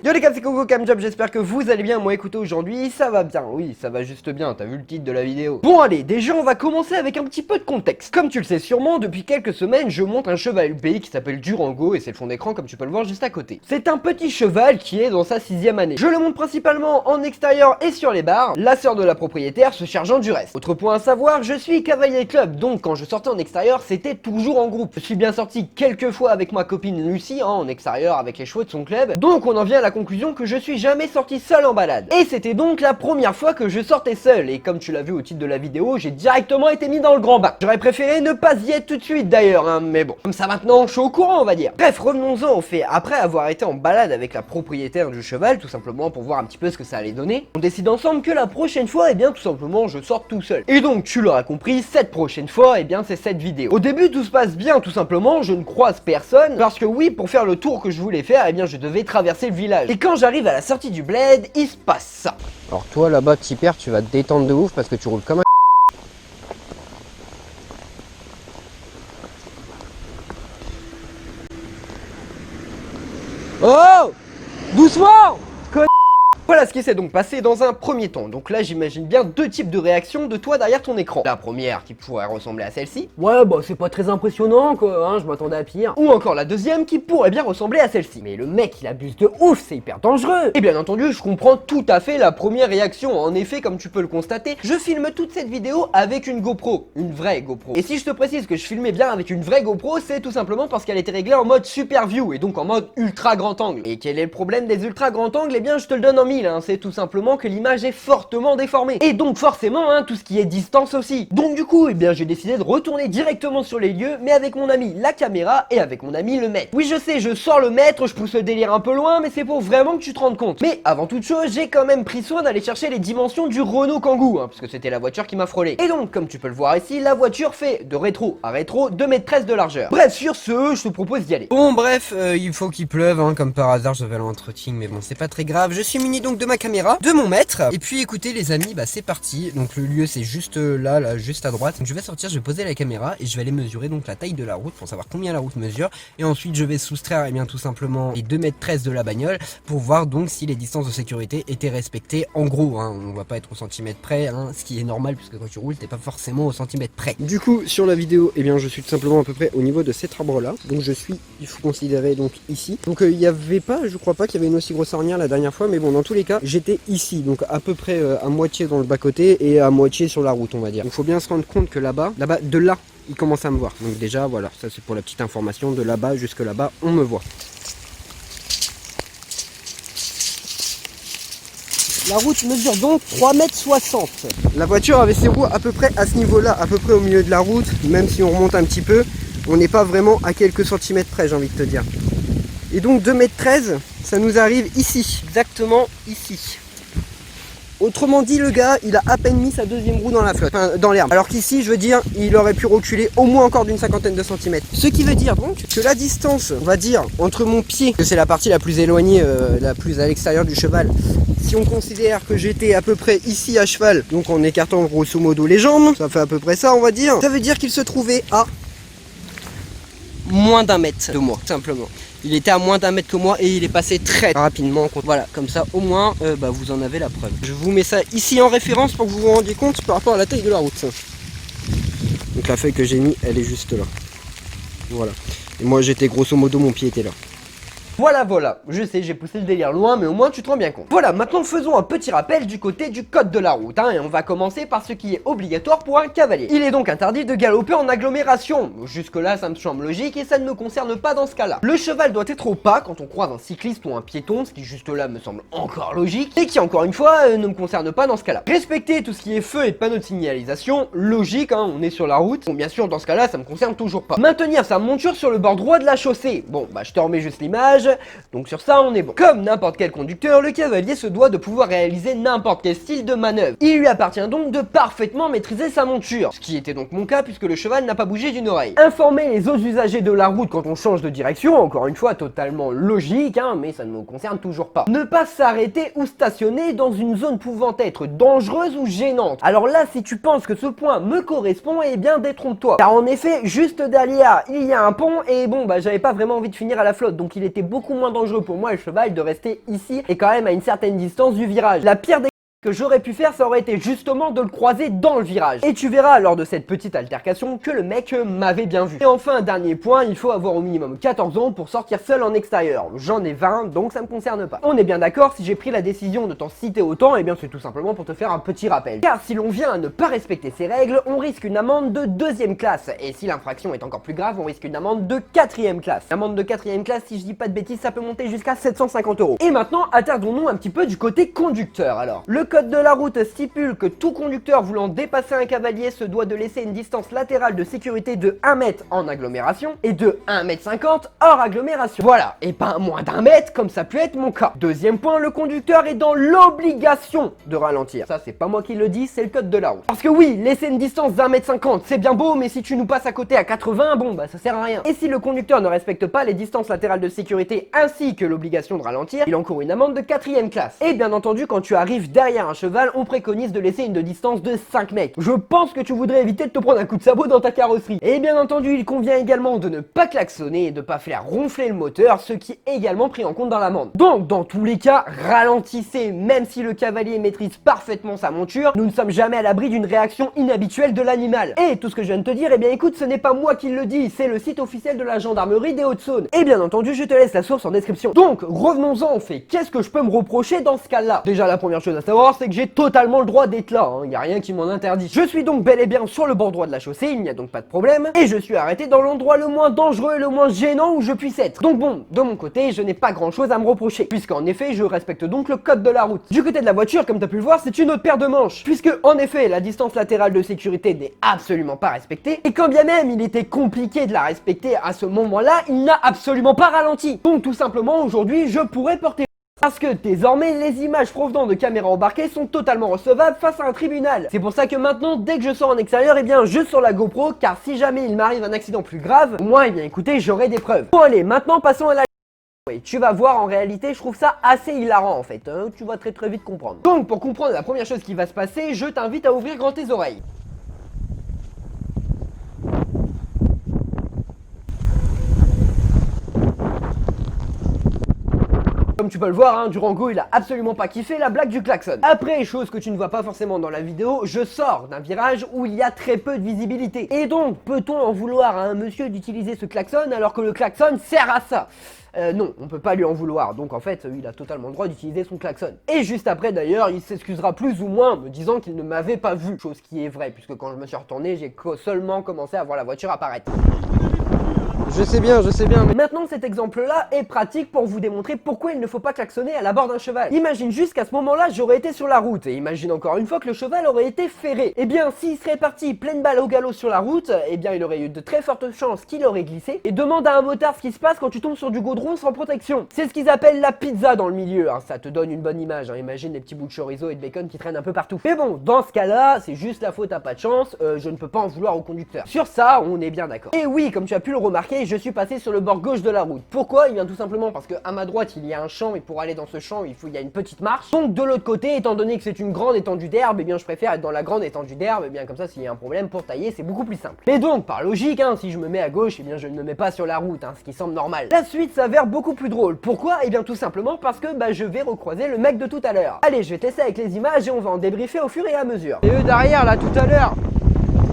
Yo les gars, c'est Coco Camjob, j'espère que vous allez bien. Moi écoutez, aujourd'hui ça va bien, oui ça va juste bien, t'as vu le titre de la vidéo. Bon allez, déjà on va commencer avec un petit peu de contexte. Comme tu le sais sûrement, depuis quelques semaines je monte un cheval UPI qui s'appelle Durango et c'est le fond d'écran comme tu peux le voir juste à côté. C'est un petit cheval qui est dans sa 6ème année. Je le monte principalement en extérieur et sur les barres, la sœur de la propriétaire se chargeant du reste. Autre point à savoir, je suis cavalier club, donc quand je sortais en extérieur c'était toujours en groupe. Je suis bien sorti quelques fois avec ma copine Lucie, en extérieur avec les chevaux de son club, donc on en vient à la conclusion que je suis jamais sorti seul en balade. Et c'était donc la première fois que je sortais seul, et comme tu l'as vu au titre de la vidéo, j'ai directement été mis dans le grand bain. J'aurais préféré ne pas y être tout de suite d'ailleurs, mais bon, comme ça maintenant je suis au courant on va dire. Bref, revenons-en au fait, après avoir été en balade avec la propriétaire du cheval, tout simplement pour voir un petit peu ce que ça allait donner, on décide ensemble que la prochaine fois, bien tout simplement je sors tout seul. Et donc tu l'auras compris, cette prochaine fois, bien c'est cette vidéo. Au début tout se passe bien, tout simplement, je ne croise personne, parce que oui, pour faire le tour que je voulais faire, bien je devais traverser le village. Et quand j'arrive à la sortie du bled, il se passe ça. Alors toi là-bas Tipper, tu vas te détendre de ouf parce que tu roules comme un... Oh, doucement. Voilà ce qui s'est donc passé dans un premier temps. Donc là j'imagine bien deux types de réactions de toi derrière ton écran. La première qui pourrait ressembler à celle-ci. Ouais bah c'est pas très impressionnant quoi, hein, je m'attendais à pire. Ou encore la deuxième qui pourrait bien ressembler à celle-ci. Mais le mec il abuse de ouf, c'est hyper dangereux. Et bien entendu je comprends tout à fait la première réaction. En effet, comme tu peux le constater, je filme toute cette vidéo avec une GoPro. Une vraie GoPro. Et si je te précise que je filmais bien avec une vraie GoPro, c'est tout simplement parce qu'elle était réglée en mode Super View. Et donc en mode ultra grand angle. Et quel est le problème des ultra grand angles? Eh bien je te le donne en 1000, hein. C'est tout simplement que l'image est fortement déformée. Et donc forcément, tout ce qui est distance aussi. Donc du coup, j'ai décidé de retourner directement sur les lieux, mais avec mon ami la caméra et avec mon ami le maître. Oui, je sais, je sors le maître, je pousse le délire un peu loin, mais c'est pour vraiment que tu te rendes compte. Mais avant toute chose, j'ai quand même pris soin d'aller chercher les dimensions du Renault Kangoo, parce que c'était la voiture qui m'a frôlé. Et donc, comme tu peux le voir ici, la voiture fait de rétro à rétro 2,13 m de largeur. Bref, sur ce, je te propose d'y aller. Bon bref, il faut qu'il pleuve, comme par hasard je vais l'entretien, mais bon c'est pas très grave. Je suis muni donc de ma caméra, de mon maître. Et puis écoutez les amis, c'est parti. Donc le lieu c'est juste là, juste à droite. Donc je vais sortir, je vais poser la caméra et je vais aller mesurer donc la taille de la route pour savoir combien la route mesure. Et ensuite je vais soustraire bien tout simplement les 2,13 m de la bagnole pour voir donc si les distances de sécurité étaient respectées. En gros, on va pas être au centimètre près, ce qui est normal puisque quand tu roules t'es pas forcément au centimètre près. Du coup sur la vidéo, je suis tout simplement à peu près au niveau de cet arbre là. Donc je suis, il faut considérer donc ici. Donc il y avait pas, je crois pas qu'il y avait une aussi grosse ornière la dernière fois, mais bon dans tous les cas j'étais ici, donc à peu près à moitié dans le bas côté et à moitié sur la route on va dire. Il faut bien se rendre compte que là-bas, de là il commence à me voir. Donc déjà voilà, ça c'est pour la petite information, de là-bas jusque là-bas on me voit. La route mesure donc 3,60 m. La voiture avait ses roues à peu près à ce niveau-là, à peu près au milieu de la route, même si on remonte un petit peu, on n'est pas vraiment à quelques centimètres près, j'ai envie de te dire. Et donc 2,13 m, ça nous arrive ici, exactement ici. Autrement dit, le gars, il a à peine mis sa deuxième roue dans la flotte, dans l'herbe. Alors qu'ici, je veux dire, il aurait pu reculer au moins encore d'une cinquantaine de centimètres. Ce qui veut dire donc que la distance, on va dire, entre mon pied, que c'est la partie la plus éloignée, la plus à l'extérieur du cheval, si on considère que j'étais à peu près ici à cheval, donc en écartant grosso modo les jambes, ça fait à peu près ça, on va dire, ça veut dire qu'il se trouvait à moins d'1 mètre de moi, tout simplement. Il était à moins d'1 mètre que moi et il est passé très rapidement. Voilà, comme ça au moins vous en avez la preuve. Je vous mets ça ici en référence pour que vous vous rendiez compte par rapport à la taille de la route. Donc la feuille que j'ai mis, elle est juste là. Voilà. Et moi j'étais grosso modo, mon pied était là. Voilà, je sais, j'ai poussé le délire loin, mais au moins tu te rends bien compte. Voilà, maintenant faisons un petit rappel du côté du code de la route, et on va commencer par ce qui est obligatoire pour un cavalier. Il est donc interdit de galoper en agglomération. Jusque là, ça me semble logique et ça ne me concerne pas dans ce cas-là. Le cheval doit être au pas quand on croise un cycliste ou un piéton, ce qui juste là me semble encore logique, et qui encore une fois ne me concerne pas dans ce cas-là. Respecter tout ce qui est feu et panneaux de signalisation, logique, on est sur la route. Bon, bien sûr, dans ce cas-là, ça me concerne toujours pas. Maintenir sa monture sur le bord droit de la chaussée. Bon, je te remets juste l'image. Donc sur ça on est bon. Comme n'importe quel conducteur, le cavalier se doit de pouvoir réaliser n'importe quel style de manœuvre. Il lui appartient donc de parfaitement maîtriser sa monture, ce qui était donc mon cas puisque le cheval n'a pas bougé d'une oreille. Informer les autres usagers de la route quand on change de direction, encore une fois totalement logique, mais ça ne me concerne toujours pas. Ne pas s'arrêter ou stationner dans une zone pouvant être dangereuse ou gênante. Alors là, si tu penses que ce point me correspond, eh bien détrompe-toi. Car en effet, juste derrière, il y a un pont et j'avais pas vraiment envie de finir à la flotte, donc il était beaucoup beaucoup moins dangereux pour moi et le cheval de rester ici et quand même à une certaine distance du virage. La pire des que j'aurais pu faire, ça aurait été justement de le croiser dans le virage. Et tu verras lors de cette petite altercation que le mec m'avait bien vu. Et enfin, dernier point, il faut avoir au minimum 14 ans pour sortir seul en extérieur. J'en ai 20, donc ça me concerne pas. On est bien d'accord, si j'ai pris la décision de t'en citer autant, et bien c'est tout simplement pour te faire un petit rappel. Car si l'on vient à ne pas respecter ces règles, on risque une amende de 2e classe. Et si l'infraction est encore plus grave, on risque une amende de 4e classe. L'amende de 4e classe, si je dis pas de bêtises, ça peut monter jusqu'à 750 €. Et maintenant, attardons-nous un petit peu du côté conducteur alors. Le code de la route stipule que tout conducteur voulant dépasser un cavalier se doit de laisser une distance latérale de sécurité de 1 mètre en agglomération et de 1,50 m hors agglomération. Voilà, et pas moins d'1 mètre comme ça peut être mon cas. Deuxième point, le conducteur est dans l'obligation de ralentir. Ça c'est pas moi qui le dis, c'est le code de la route. Parce que oui, laisser une distance d'1,50 m c'est bien beau, mais si tu nous passes à côté à 80, bon bah ça sert à rien. Et si le conducteur ne respecte pas les distances latérales de sécurité ainsi que l'obligation de ralentir, il encourt une amende de 4e classe. Et bien entendu, quand tu arrives derrière un cheval, on préconise de laisser une distance de 5 mètres. Je pense que tu voudrais éviter de te prendre un coup de sabot dans ta carrosserie. Et bien entendu, il convient également de ne pas klaxonner et de pas faire ronfler le moteur, ce qui est également pris en compte dans l'amende. Donc, dans tous les cas, ralentissez, même si le cavalier maîtrise parfaitement sa monture, nous ne sommes jamais à l'abri d'une réaction inhabituelle de l'animal. Et tout ce que je viens de te dire, eh bien écoute, ce n'est pas moi qui le dis, c'est le site officiel de la gendarmerie des Hauts-de-Saône. Et bien entendu, je te laisse la source en description. Donc, revenons-en au fait. Qu'est-ce que je peux me reprocher dans ce cas-là? Déjà, la première chose à savoir, c'est que j'ai totalement le droit d'être là, il n'y a rien qui m'en interdit. Je suis donc bel et bien sur le bord droit de la chaussée, il n'y a donc pas de problème, et je suis arrêté dans l'endroit le moins dangereux et le moins gênant où je puisse être. Donc bon, de mon côté, je n'ai pas grand chose à me reprocher, puisqu'en effet, je respecte donc le code de la route. Du côté de la voiture, comme tu as pu le voir, c'est une autre paire de manches, puisque en effet, la distance latérale de sécurité n'est absolument pas respectée, et quand bien même il était compliqué de la respecter à ce moment-là, il n'a absolument pas ralenti. Donc tout simplement, aujourd'hui, je pourrais porter parce que désormais, les images provenant de caméras embarquées sont totalement recevables face à un tribunal. C'est pour ça que maintenant, dès que je sors en extérieur, eh bien, je sors la GoPro, car si jamais il m'arrive un accident plus grave, moi, eh bien, écoutez, j'aurai des preuves. Bon, allez, maintenant, passons à la... Oui, tu vas voir, en réalité, je trouve ça assez hilarant, en fait. Tu vas très vite comprendre. Donc, pour comprendre la première chose qui va se passer, je t'invite à ouvrir grand tes oreilles. Comme tu peux le voir, Durango il a absolument pas kiffé la blague du klaxon. Après, chose que tu ne vois pas forcément dans la vidéo, je sors d'un virage où il y a très peu de visibilité. Et donc, peut-on en vouloir à un monsieur d'utiliser ce klaxon alors que le klaxon sert à ça? Non, on peut pas lui en vouloir, donc en fait, il a totalement le droit d'utiliser son klaxon. Et juste après d'ailleurs, il s'excusera plus ou moins, me disant qu'il ne m'avait pas vu, chose qui est vraie, puisque quand je me suis retourné, j'ai seulement commencé à voir la voiture apparaître. Je sais bien, mais maintenant cet exemple-là est pratique pour vous démontrer pourquoi il ne faut pas klaxonner à la bord d'un cheval. Imagine juste qu'à ce moment-là, j'aurais été sur la route, et imagine encore une fois que le cheval aurait été ferré. Eh bien, s'il serait parti pleine balle au galop sur la route, eh bien, il aurait eu de très fortes chances qu'il aurait glissé, et demande à un motard ce qui se passe quand tu tombes sur du goudron sans protection. C'est ce qu'ils appellent la pizza dans le milieu, ça te donne une bonne image, imagine les petits bouts de chorizo et de bacon qui traînent un peu partout. Mais bon, dans ce cas-là, c'est juste la faute à pas de chance, je ne peux pas en vouloir au conducteur. Sur ça, on est bien d'accord. Et oui, comme tu as pu le remarquer, je suis passé sur le bord gauche de la route. Pourquoi? Eh bien tout simplement parce que à ma droite il y a un champ et pour aller dans ce champ il y a une petite marche. Donc de l'autre côté, étant donné que c'est une grande étendue d'herbe, eh bien je préfère être dans la grande étendue d'herbe, eh bien comme ça s'il y a un problème pour tailler c'est beaucoup plus simple. Mais donc par logique, si je me mets à gauche, eh bien je ne me mets pas sur la route, ce qui semble normal. La suite s'avère beaucoup plus drôle. Pourquoi? Eh bien tout simplement parce que je vais recroiser le mec de tout à l'heure. Allez, je vais tester avec les images et on va en débriefer au fur et à mesure. Et eux derrière là tout à l'heure,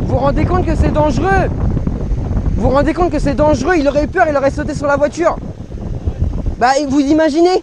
vous vous rendez compte que c'est dangereux? Vous vous rendez compte que c'est dangereux? Il aurait eu peur, il aurait sauté sur la voiture. Bah, vous imaginez?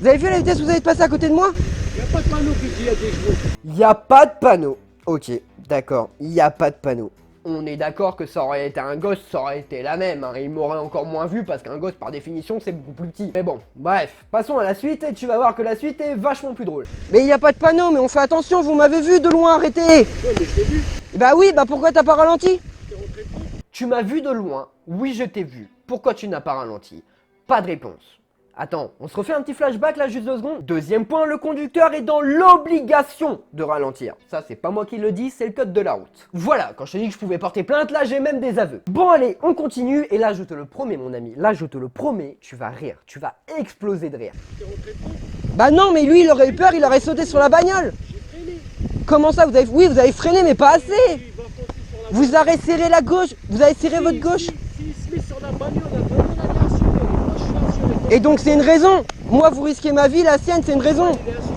Vous avez vu la vitesse où vous avez passé à côté de moi? Il n'y a pas de panneau qui dit il y a des chevaux. Il n'y a pas de panneau. Ok, d'accord, il n'y a pas de panneau. On est d'accord que ça aurait été un gosse, ça aurait été la même. Il m'aurait encore moins vu parce qu'un gosse par définition c'est beaucoup plus petit. Mais bon, bref, passons à la suite et tu vas voir que la suite est vachement plus drôle. Mais il n'y a pas de panneau, mais on fait attention, vous m'avez vu de loin, arrêtez. Ouais, mais je t'ai vu. Bah oui, pourquoi t'as pas ralenti? T'es rentré dedans. Tu m'as vu de loin, oui je t'ai vu. Pourquoi tu n'as pas ralenti? Pas de réponse. Attends, on se refait un petit flashback là, juste 2 secondes. Deuxième point, le conducteur est dans l'obligation de ralentir. Ça, c'est pas moi qui le dis, c'est le code de la route. Voilà, quand je t'ai dit que je pouvais porter plainte, là, j'ai même des aveux. Bon, allez, on continue. Et là, je te le promets, mon ami, là, je te le promets, tu vas rire. Tu vas exploser de rire. T'es rentré dedans. Bah non, mais lui, il aurait eu peur, il aurait sauté sur la bagnole. J'ai freiné. Comment ça, oui, vous avez freiné, mais pas assez. Il va foncer sur la Vous avez serré la gauche, vous avez serré votre gauche. S'il se met sur la bagnole, la bagnole elle est assurée. Moi je suis assuré. Et donc c'est une raison. Moi vous risquez ma vie, la sienne c'est une raison. Il est assuré.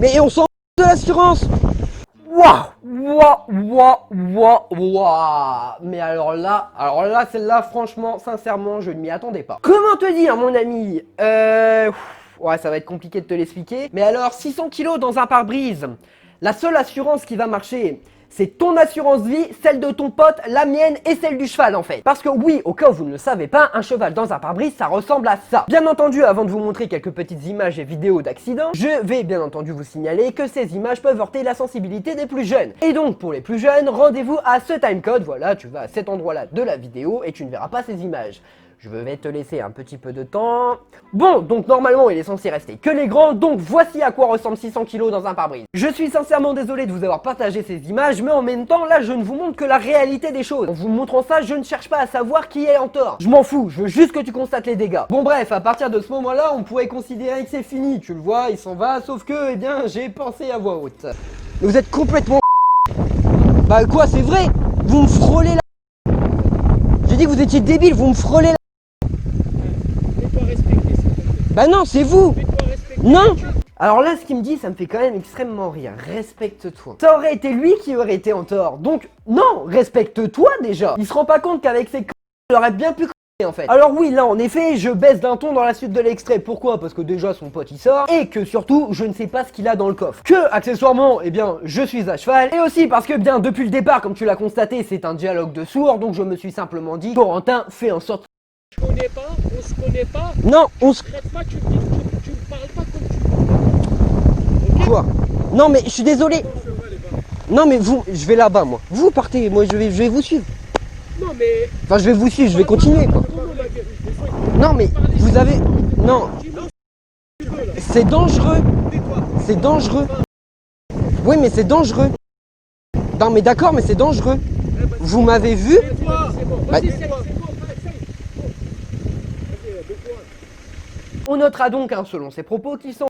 Mais on s'en fout de l'assurance. Waouh. Mais alors là, celle-là, franchement, sincèrement, je ne m'y attendais pas. Comment te dire, mon ami? Ouais, ça va être compliqué de te l'expliquer. Mais alors, 600 kilos dans un pare-brise, la seule assurance qui va marcher, c'est ton assurance vie, celle de ton pote, la mienne et celle du cheval en fait. Parce que oui, au cas où vous ne le savez pas, un cheval dans un pare-brise, ça ressemble à ça. Bien entendu, avant de vous montrer quelques petites images et vidéos d'accidents, je vais bien entendu vous signaler que ces images peuvent heurter la sensibilité des plus jeunes. Et donc pour les plus jeunes, rendez-vous à ce timecode, voilà, tu vas à cet endroit-là de la vidéo et tu ne verras pas ces images. Je vais te laisser un petit peu de temps. Bon, donc normalement il est censé rester que les grands, donc voici à quoi ressemble 600 kg dans un pare-brise. Je suis sincèrement désolé de vous avoir partagé ces images, mais en même temps là je ne vous montre que la réalité des choses. En vous montrant ça, je ne cherche pas à savoir qui est en tort. Je m'en fous, je veux juste que tu constates les dégâts. Bon bref, à partir de ce moment-là, on pourrait considérer que c'est fini, tu le vois, il s'en va, sauf que, eh bien, j'ai pensé à voix haute. Vous êtes complètement... Bah quoi, c'est vrai. Vous me frôlez là. J'ai dit que vous étiez débile, vous me frôlez là. Fais-toi respecter, s'il te plaît. Bah non, c'est vous. Fais-toi respecter. Non. Alors là, ce qu'il me dit, ça me fait quand même extrêmement rire. Respecte-toi. Ça aurait été lui qui aurait été en tort. Donc, non, respecte-toi déjà. Il se rend pas compte qu'avec ses il aurait bien pu en fait. Alors oui, là en effet, je baisse d'un ton dans la suite de l'extrait. Pourquoi? Parce que déjà son pote il sort et que surtout, je ne sais pas ce qu'il a dans le coffre. Que accessoirement, eh bien, je suis à cheval et aussi parce que bien depuis le départ, comme tu l'as constaté, c'est un dialogue de sourds. Donc je me suis simplement dit, Corentin, fais en sorte. Je connais pas, on se connaît pas. Non, on se... Traite pas, tu me parles pas comme tu parles. Ok? Quoi? Non mais je suis désolé. Ton cheval est bas. Non mais vous, je vais là-bas moi. Vous partez, moi je vais vous suivre. Non mais. Enfin je vais vous suivre, je vais continuer quoi. Comment la guerre? Des fois, Non mais vous avez... Non, dis-moi ce que tu veux là. c'est dangereux. Tais-toi. C'est dangereux. Oui mais c'est dangereux. Non mais d'accord mais c'est dangereux. Eh, vas-y, Vous m'avez vu? tais-toi. C'est bon. Bah- Vas-y, c'est bon. Essaye. Vas-y, tais-toi. On notera donc, hein, selon ses propos, qu'il semble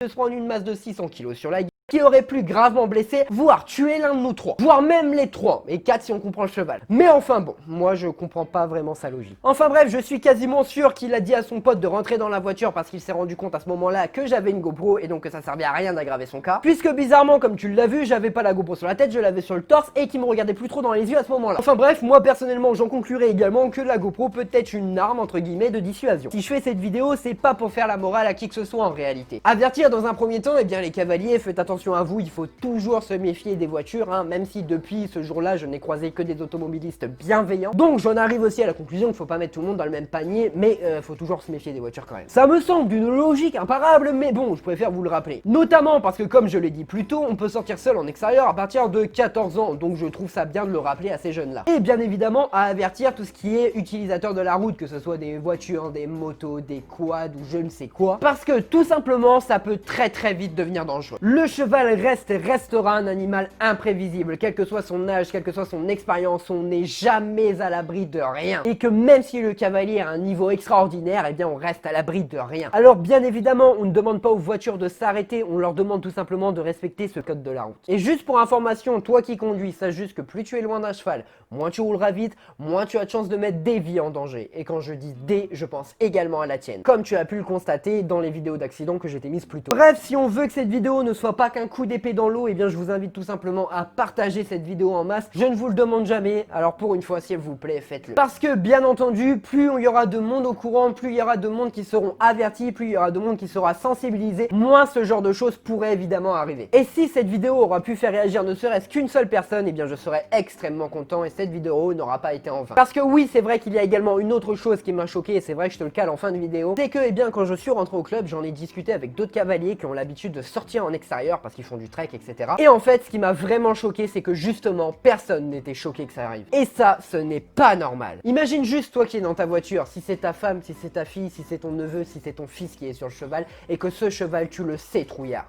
de se prendre une masse de 600 kg sur la gueule, qui aurait pu gravement blesser, voire tuer l'un de nous trois, voire même les trois, et 4 si on comprend le cheval. Mais enfin bon, moi je comprends pas vraiment sa logique. Enfin bref, je suis quasiment sûr qu'il a dit à son pote de rentrer dans la voiture parce qu'il s'est rendu compte à ce moment-là que j'avais une GoPro et donc que ça servait à rien d'aggraver son cas. Puisque bizarrement, comme tu l'as vu, j'avais pas la GoPro sur la tête, je l'avais sur le torse et qu'il me regardait plus trop dans les yeux à ce moment-là. Enfin bref, moi personnellement j'en conclurai également que la GoPro peut être une arme entre guillemets de dissuasion. Si je fais cette vidéo, c'est pas pour faire la morale à qui que ce soit en réalité. Avertir dans un premier temps, eh bien les cavaliers, faites attention à vous, il faut toujours se méfier des voitures, hein, même si depuis ce jour-là, je n'ai croisé que des automobilistes bienveillants. Donc j'en arrive aussi à la conclusion qu'il faut pas mettre tout le monde dans le même panier, mais faut toujours se méfier des voitures quand même. Ça me semble d'une logique imparable, mais bon, je préfère vous le rappeler. Notamment parce que comme je l'ai dit plus tôt, on peut sortir seul en extérieur à partir de 14 ans, donc je trouve ça bien de le rappeler à ces jeunes-là. Et bien évidemment, à avertir tout ce qui est utilisateur de la route, que ce soit des voitures, des motos, des quads ou je ne sais quoi, parce que tout simplement, ça peut très vite devenir dangereux. Le cheval restera un animal imprévisible, quel que soit son âge, quelle que soit son expérience, on n'est jamais à l'abri de rien. Et que même si le cavalier a un niveau extraordinaire, eh bien on reste à l'abri de rien. Alors bien évidemment, on ne demande pas aux voitures de s'arrêter, on leur demande tout simplement de respecter ce code de la route. Et juste pour information, toi qui conduis, sache juste que plus tu es loin d'un cheval, moins tu rouleras vite, moins tu as de chance de mettre des vies en danger. Et quand je dis des, je pense également à la tienne. Comme tu as pu le constater dans les vidéos d'accident que j'ai mises plus tôt. Bref, si on veut que cette vidéo ne soit pas qu'un coup d'épée dans l'eau, eh bien je vous invite tout simplement à partager cette vidéo en masse. Je ne vous le demande jamais, alors pour une fois s'il vous plaît, faites-le. Parce que bien entendu, plus il y aura de monde au courant, plus il y aura de monde qui seront avertis, plus il y aura de monde qui sera sensibilisé, moins ce genre de choses pourrait évidemment arriver. Et si cette vidéo aura pu faire réagir ne serait-ce qu'une seule personne, eh bien je serais extrêmement content et cette vidéo n'aura pas été en vain. Parce que oui, c'est vrai qu'il y a également une autre chose qui m'a choqué, et c'est vrai que je te le cale en fin de vidéo, c'est que eh bien quand je suis rentré au club, j'en ai discuté avec d'autres cavaliers qui ont l'habitude de sortir en extérieur parce qu'ils font du trek, etc. Et en fait, ce qui m'a vraiment choqué, c'est que justement, personne n'était choqué que ça arrive. Et ça, ce n'est pas normal. Imagine juste toi qui es dans ta voiture, si c'est ta femme, si c'est ta fille, si c'est ton neveu, si c'est ton fils qui est sur le cheval, et que ce cheval, tu le sais, trouillard.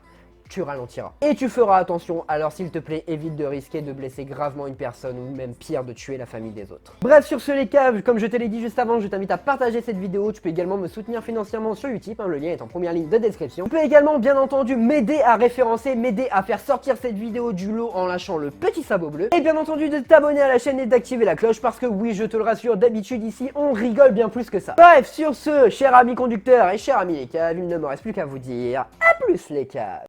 tu ralentiras. Et tu feras attention, alors s'il te plaît, évite de risquer de blesser gravement une personne ou même pire de tuer la famille des autres. Bref, sur ce les caves, comme je te l'ai dit juste avant, je t'invite à partager cette vidéo. Tu peux également me soutenir financièrement sur Utip, hein, le lien est en première ligne de description. Tu peux également bien entendu m'aider à référencer, m'aider à faire sortir cette vidéo du lot en lâchant le petit sabot bleu. Et bien entendu de t'abonner à la chaîne et d'activer la cloche parce que oui, je te le rassure, d'habitude ici on rigole bien plus que ça. Bref, sur ce, cher ami conducteur et cher ami les caves, il ne me reste plus qu'à vous dire à plus les caves.